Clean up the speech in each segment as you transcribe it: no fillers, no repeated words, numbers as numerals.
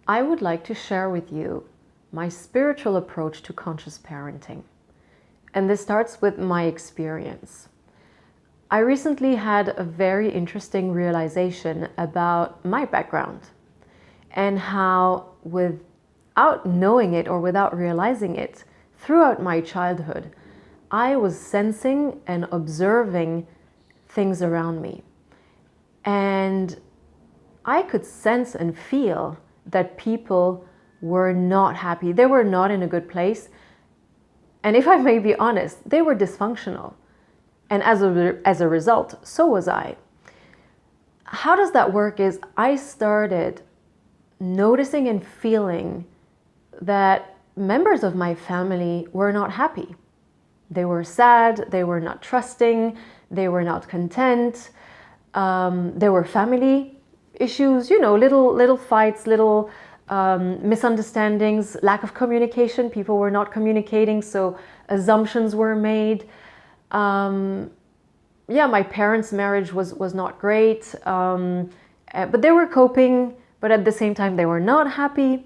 I would like to share with you my spiritual approach to conscious parenting. And this starts with my experience. I recently had a very interesting realization about my background and how, without knowing it or without realizing it, throughout my childhood, I was sensing and observing things around me. And I could sense and feel that people were not happy. They were not in a good place. And if I may be honest, they were dysfunctional. And as a result, so was I. How does that work is I started noticing and feeling that members of my family were not happy. They were sad, they were not trusting, they were not content. There were family issues, little fights, little misunderstandings, lack of communication. People were not communicating, so assumptions were made. My parents' marriage was not great, but they were coping, but at the same time they were not happy.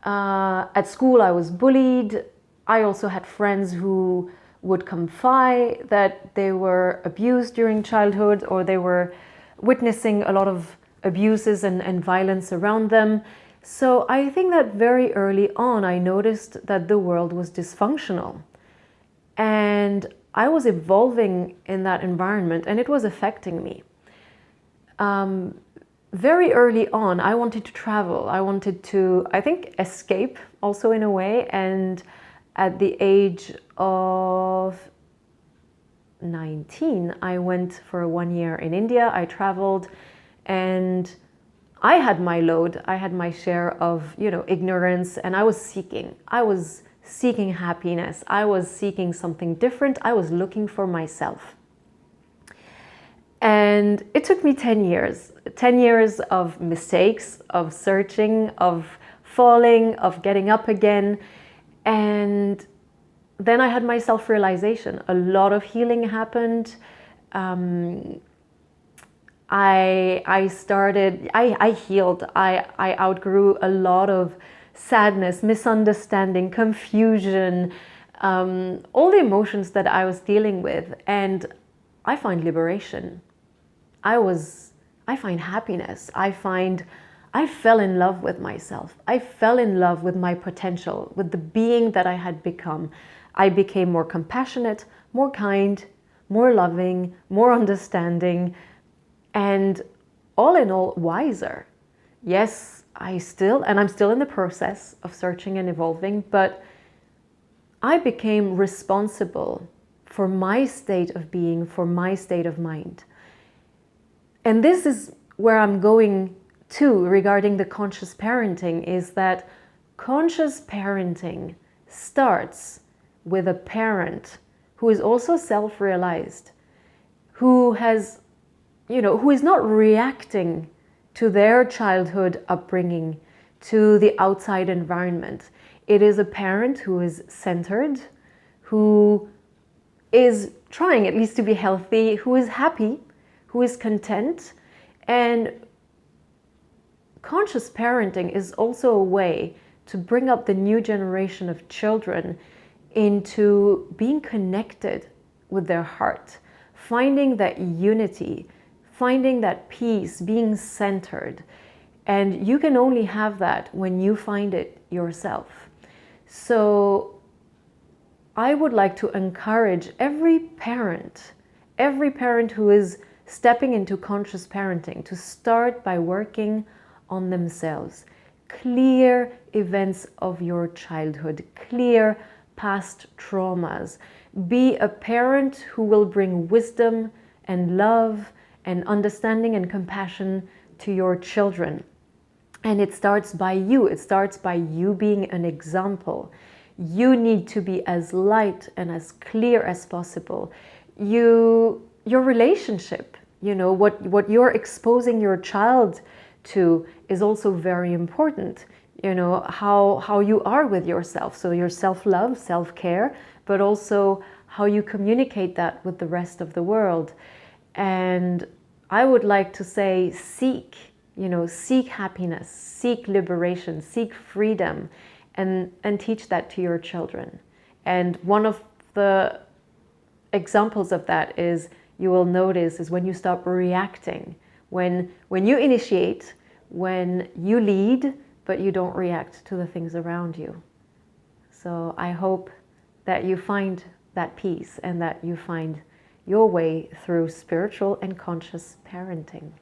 At school I was bullied. I also had friends who would confide that they were abused during childhood, or they were witnessing a lot of abuses and violence around them. So I think that very early on I noticed that the world was dysfunctional. And I was evolving in that environment and it was affecting me. Very early on, I wanted to travel. I wanted to, I think, escape also in a way. And at the age of 19, I went for 1 year in India. I traveled and I had my load. I had my share of, ignorance, and I was seeking happiness. I was seeking something different. I was looking for myself. And it took me 10 years of mistakes, of searching, of falling, of getting up again. And then I had my self-realization. A lot of healing happened. I healed. I outgrew a lot of sadness, misunderstanding, confusion, all the emotions that I was dealing with. And I find liberation. I find happiness. I fell in love with myself. I fell in love with my potential, with the being that I had become. I became more compassionate, more kind, more loving, more understanding, and all in all, wiser. Yes, I'm still in the process of searching and evolving, but I became responsible for my state of being, for my state of mind. And this is where I'm going to regarding the conscious parenting, is that conscious parenting starts with a parent who is also self-realized, who is not reacting to their childhood upbringing, to the outside environment. It is a parent who is centered, who is trying at least to be healthy, who is happy, who is content. And conscious parenting is also a way to bring up the new generation of children into being connected with their heart, finding that unity, finding that peace, being centered. And you can only have that when you find it yourself. So I would like to encourage every parent who is stepping into conscious parenting to start by working on themselves. Clear events of your childhood, clear past traumas. Be a parent who will bring wisdom and love and understanding and compassion to your children. And it starts by you. It starts by you being an example. You need to be as light and as clear as possible. Your relationship, what you're exposing your child to is also very important. How you are with yourself. So your self-love, self-care, but also how you communicate that with the rest of the world. And I would like to say, seek seek happiness, seek liberation, seek freedom, and teach that to your children. And one of the examples of that is, you will notice, is when you stop reacting, when you initiate, when you lead, but you don't react to the things around you. So I hope that you find that peace and that you find your way through spiritual and conscious parenting.